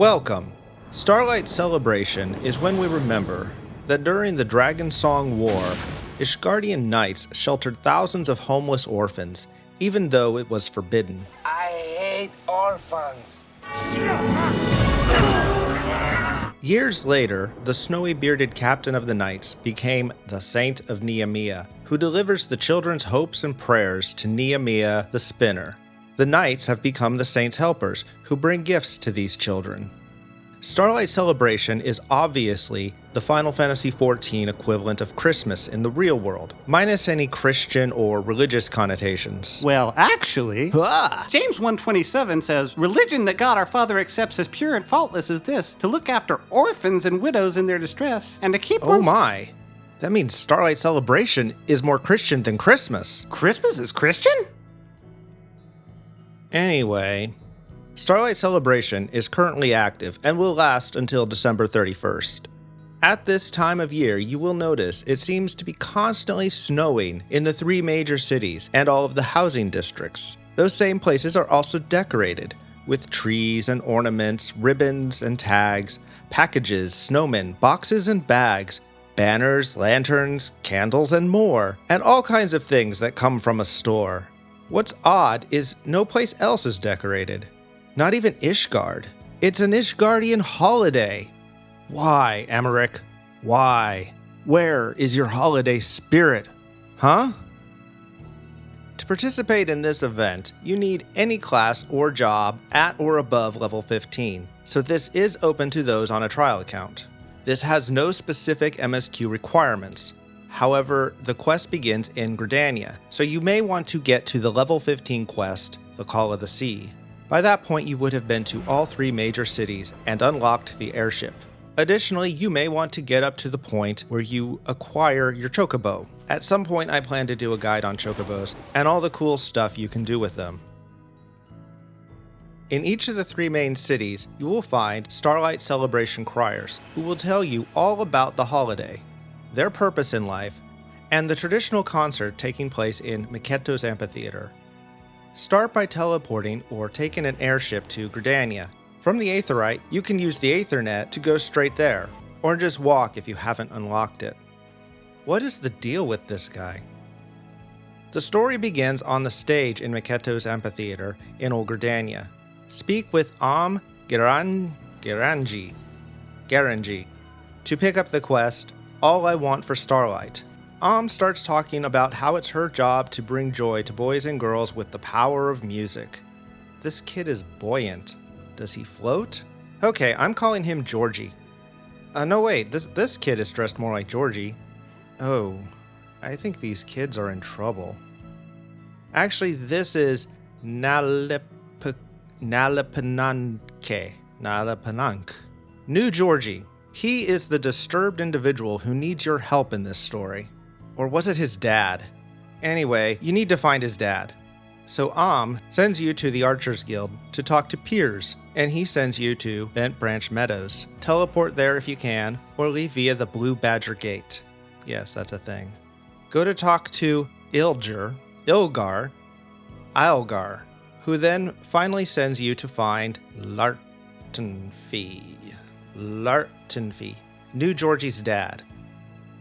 Welcome. Starlight Celebration is when we remember that during the Dragon Song War, Ishgardian knights sheltered thousands of homeless orphans, even though it was forbidden. I hate orphans. Years later, the snowy-bearded captain of the knights became the Saint of Nehemiah, who delivers the children's hopes and prayers to Nehemiah the Spinner. The knights have become the saint's helpers, who bring gifts to these children. Starlight Celebration is obviously the Final Fantasy XIV equivalent of Christmas in the real world, minus any Christian or religious connotations. Well, actually, James 1:27 says, "Religion that God our Father accepts as pure and faultless is this, to look after orphans and widows in their distress, and to keep Oh my! That means Starlight Celebration is more Christian than Christmas. Christmas is Christian? Anyway, Starlight Celebration is currently active and will last until December 31st. At this time of year, you will notice it seems to be constantly snowing in the 3 major cities and all of the housing districts. Those same places are also decorated with trees and ornaments, ribbons and tags, packages, snowmen, boxes and bags, banners, lanterns, candles, and more, and all kinds of things that come from a store. What's odd is no place else is decorated. Not even Ishgard. It's an Ishgardian holiday. Why, Emmerich? Why? Where is your holiday spirit? Huh? To participate in this event, you need any class or job at or above level 15, so this is open to those on a trial account. This has no specific MSQ requirements. However, the quest begins in Gridania, so you may want to get to the level 15 quest, the Call of the Sea. By that point, you would have been to all 3 major cities and unlocked the airship. Additionally, you may want to get up to the point where you acquire your chocobo. At some point, I plan to do a guide on chocobos and all the cool stuff you can do with them. In each of the 3 main cities, you will find Starlight Celebration criers, who will tell you all about the holiday, their purpose in life, and the traditional concert taking place in Miketo's amphitheater. Start by teleporting or taking an airship to Gridania. From the Aetheryte, you can use the Aethernet to go straight there, or just walk if you haven't unlocked it. What is the deal with this guy? The story begins on the stage in Miketo's amphitheater in Old Gridania. Speak with Garangi to pick up the quest, All I Want for Starlight. Starts talking about how it's her job to bring joy to boys and girls with the power of music. This kid is buoyant. Does he float? Okay, I'm calling him Georgie. No wait, this kid is dressed more like Georgie. Oh, I think these kids are in trouble. Actually, this is Nalapanank. New Georgie. He is the disturbed individual who needs your help in this story. Or was it his dad? Anyway, you need to find his dad. So sends you to the Archers Guild to talk to Piers, and he sends you to Bent Branch Meadows. Teleport there if you can, or leave via the Blue Badger Gate. Yes, that's a thing. Go to talk to Ilgar, who then finally sends you to find Lartenfee, New Georgie's dad.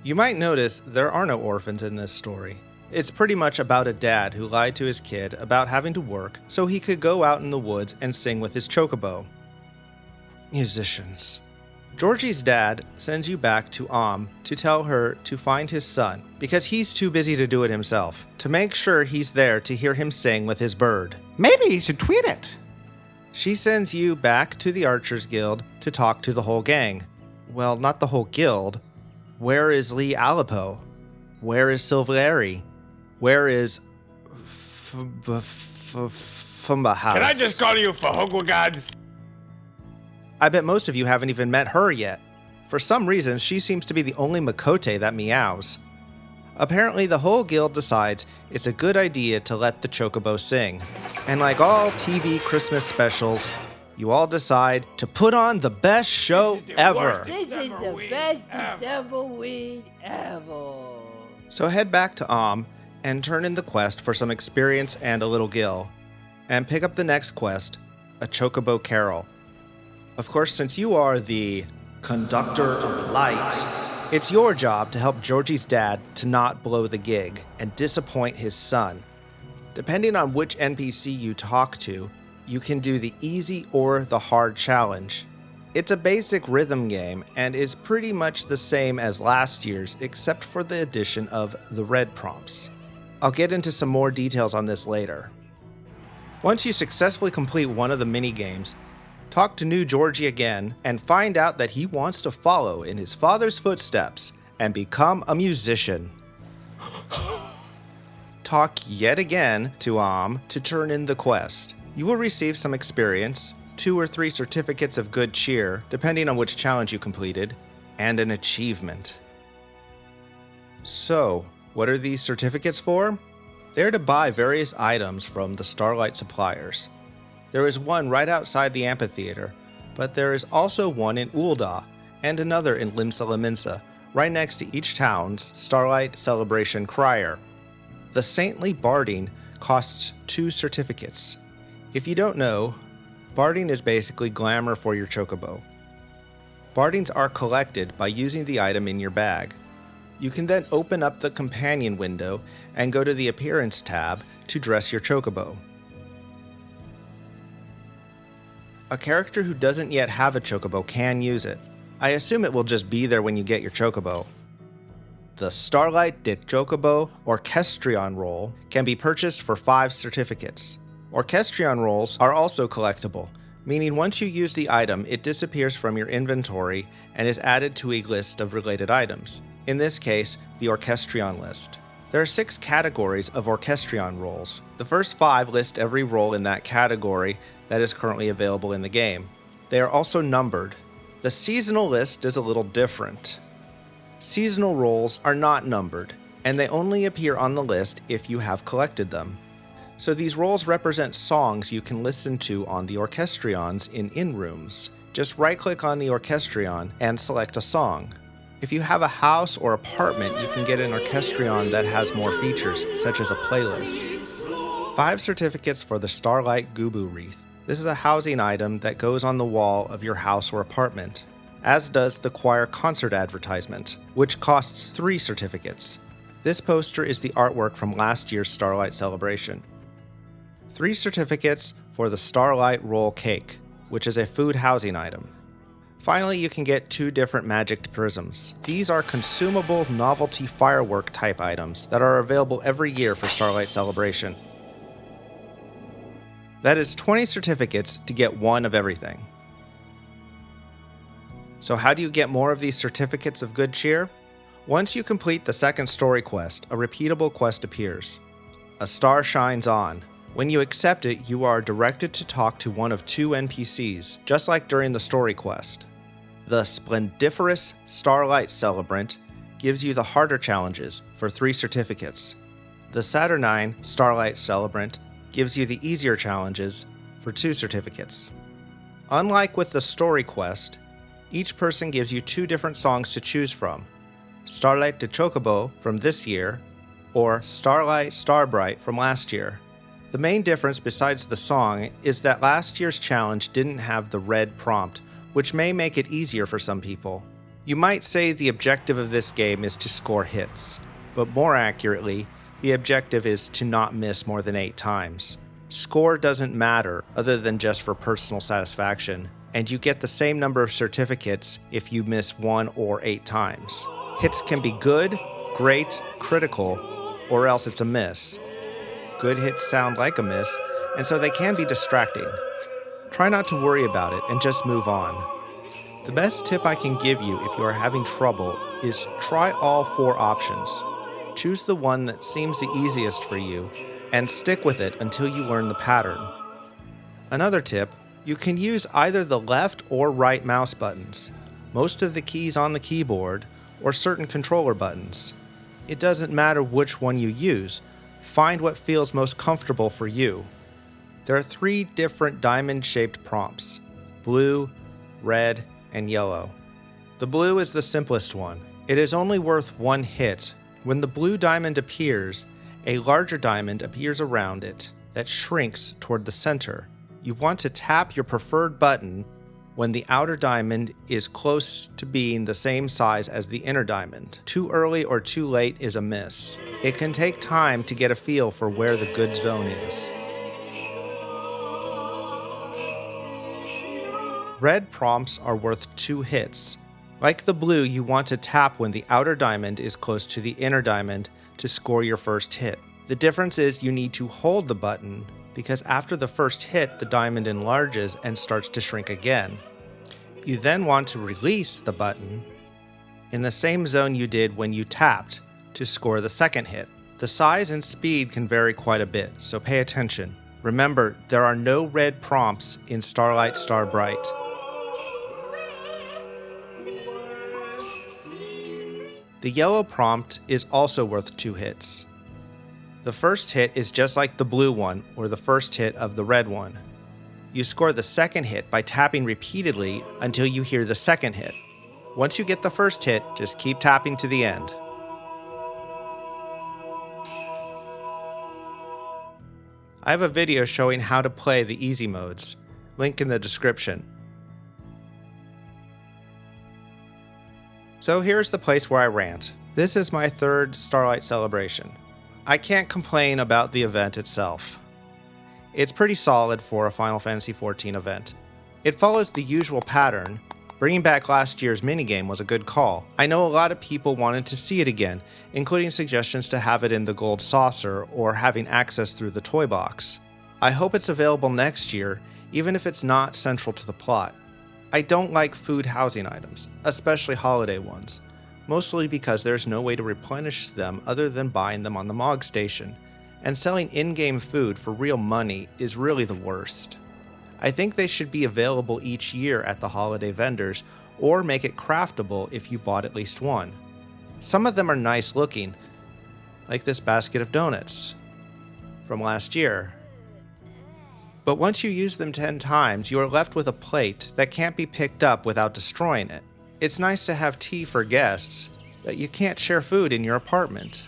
You might notice there are no orphans in this story. It's pretty much about a dad who lied to his kid about having to work so he could go out in the woods and sing with his chocobo. Musicians. Georgie's dad sends you back to to tell her to find his son because he's too busy to do it himself, to make sure he's there to hear him sing with his bird. Maybe he should tweet it. She sends you back to the Archers Guild to talk to the whole gang. Well, not the whole guild. Where is Lee Alipo? Where is Silveri? Where is Fumbahouse? Can I just call you Fahogwagods? I bet most of you haven't even met her yet. For some reason, she seems to be the only Makote that meows. Apparently, the whole guild decides it's a good idea to let the chocobo sing. And like all TV Christmas specials, you all decide to put on the best show ever. This is the best December week ever. So head back to and turn in the quest for some experience and a little gil. And pick up the next quest, a chocobo carol. Of course, since you are the conductor of light, it's your job to help Georgie's dad to not blow the gig and disappoint his son. Depending on which NPC you talk to, you can do the easy or the hard challenge. It's a basic rhythm game and is pretty much the same as last year's except for the addition of the red prompts. I'll get into some more details on this later. Once you successfully complete one of the mini-games, talk to new Georgie again and find out that he wants to follow in his father's footsteps and become a musician. Talk yet again to to turn in the quest. You will receive some experience, 2 or 3 certificates of good cheer, depending on which challenge you completed, and an achievement. So, what are these certificates for? They're to buy various items from the Starlight suppliers. There is one right outside the amphitheater, but there is also one in Ul'dah and another in Limsa Lominsa, right next to each town's Starlight Celebration crier. The Saintly Barding costs 2 certificates. If you don't know, barding is basically glamour for your chocobo. Bardings are collected by using the item in your bag. You can then open up the companion window and go to the Appearance tab to dress your chocobo. A character who doesn't yet have a chocobo can use it. I assume it will just be there when you get your chocobo. The Starlight de Chocobo Orchestrion roll can be purchased for 5 certificates. Orchestrion rolls are also collectible, meaning once you use the item, it disappears from your inventory and is added to a list of related items. In this case, the Orchestrion list. There are 6 categories of Orchestrion rolls. The first 5 list every role in that category that is currently available in the game. They are also numbered. The seasonal list is a little different. Seasonal roles are not numbered, and they only appear on the list if you have collected them. So these roles represent songs you can listen to on the Orchestrions in rooms. Just right-click on the Orchestrion and select a song. If you have a house or apartment, you can get an Orchestrion that has more features, such as a playlist. 5 certificates for the Starlight Gubu Wreath. This is a housing item that goes on the wall of your house or apartment, as does the choir concert advertisement, which costs 3 certificates. This poster is the artwork from last year's Starlight Celebration. 3 certificates for the Starlight Roll Cake, which is a food housing item. Finally, you can get 2 different magic prisms. These are consumable novelty firework type items that are available every year for Starlight Celebration. That is 20 certificates to get 1 of everything. So how do you get more of these certificates of good cheer? Once you complete the second story quest, a repeatable quest appears. A star shines on. When you accept it, you are directed to talk to one of 2 NPCs, just like during the story quest. The Splendiferous Starlight Celebrant gives you the harder challenges for 3 certificates. The Saturnine Starlight Celebrant gives you the easier challenges for 2 certificates. Unlike with the story quest, each person gives you 2 different songs to choose from. Starlight de Chocobo from this year, or Starlight Starbright from last year. The main difference besides the song is that last year's challenge didn't have the red prompt, which may make it easier for some people. You might say the objective of this game is to score hits, but more accurately, the objective is to not miss more than 8 times. Score doesn't matter other than just for personal satisfaction, and you get the same number of certificates if you miss 1 or 8 times. Hits can be good, great, critical, or else it's a miss. Good hits sound like a miss, and so they can be distracting. Try not to worry about it and just move on. The best tip I can give you if you are having trouble is try all 4 options. Choose the one that seems the easiest for you and stick with it until you learn the pattern. Another tip, you can use either the left or right mouse buttons, most of the keys on the keyboard, or certain controller buttons. It doesn't matter which one you use. Find what feels most comfortable for you. There are 3 different diamond-shaped prompts: blue, red, and yellow. The blue is the simplest one. It is only worth 1 hit. When the blue diamond appears, a larger diamond appears around it that shrinks toward the center. You want to tap your preferred button when the outer diamond is close to being the same size as the inner diamond. Too early or too late is a miss. It can take time to get a feel for where the good zone is. Red prompts are worth 2 hits. Like the blue, you want to tap when the outer diamond is close to the inner diamond to score your first hit. The difference is you need to hold the button, because after the first hit, the diamond enlarges and starts to shrink again. You then want to release the button in the same zone you did when you tapped to score the second hit. The size and speed can vary quite a bit, so pay attention. Remember, there are no red prompts in Starlight Starbright. The yellow prompt is also worth 2 hits. The first hit is just like the blue one or the first hit of the red one. You score the second hit by tapping repeatedly until you hear the second hit. Once you get the first hit, just keep tapping to the end. I have a video showing how to play the easy modes. Link in the description. So here's the place where I rant. This is my 3rd Starlight Celebration. I can't complain about the event itself. It's pretty solid for a Final Fantasy XIV event. It follows the usual pattern. Bringing back last year's minigame was a good call. I know a lot of people wanted to see it again, including suggestions to have it in the gold saucer or having access through the toy box. I hope it's available next year, even if it's not central to the plot. I don't like food housing items, especially holiday ones, mostly because there's no way to replenish them other than buying them on the Mog Station, and selling in-game food for real money is really the worst. I think they should be available each year at the holiday vendors, or make it craftable if you bought at least one. Some of them are nice looking, like this basket of donuts from last year. But once you use them 10 times, you are left with a plate that can't be picked up without destroying it. It's nice to have tea for guests, but you can't share food in your apartment.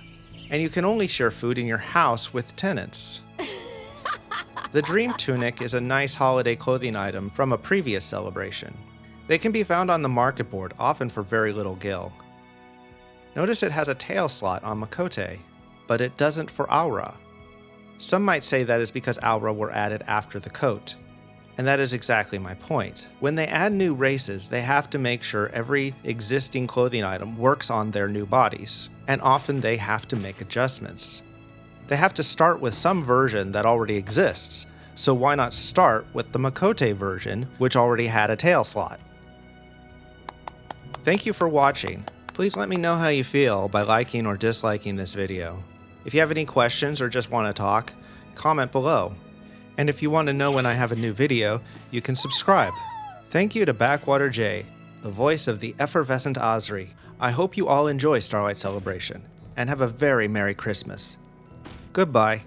And you can only share food in your house with tenants. The Dream Tunic is a nice holiday clothing item from a previous celebration. They can be found on the market board, often for very little gil. Notice it has a tail slot on Makote, but it doesn't for Aura. Some might say that is because Aura were added after the coat. And that is exactly my point. When they add new races, they have to make sure every existing clothing item works on their new bodies, and often they have to make adjustments. They have to start with some version that already exists, so why not start with the Makote version, which already had a tail slot? Thank you for watching. Please let me know how you feel by liking or disliking this video. If you have any questions or just want to talk, comment below. And if you want to know when I have a new video, you can subscribe. Thank you to Backwater J, the voice of the effervescent Ahzri. I hope you all enjoy Starlight Celebration, and have a very Merry Christmas. Goodbye.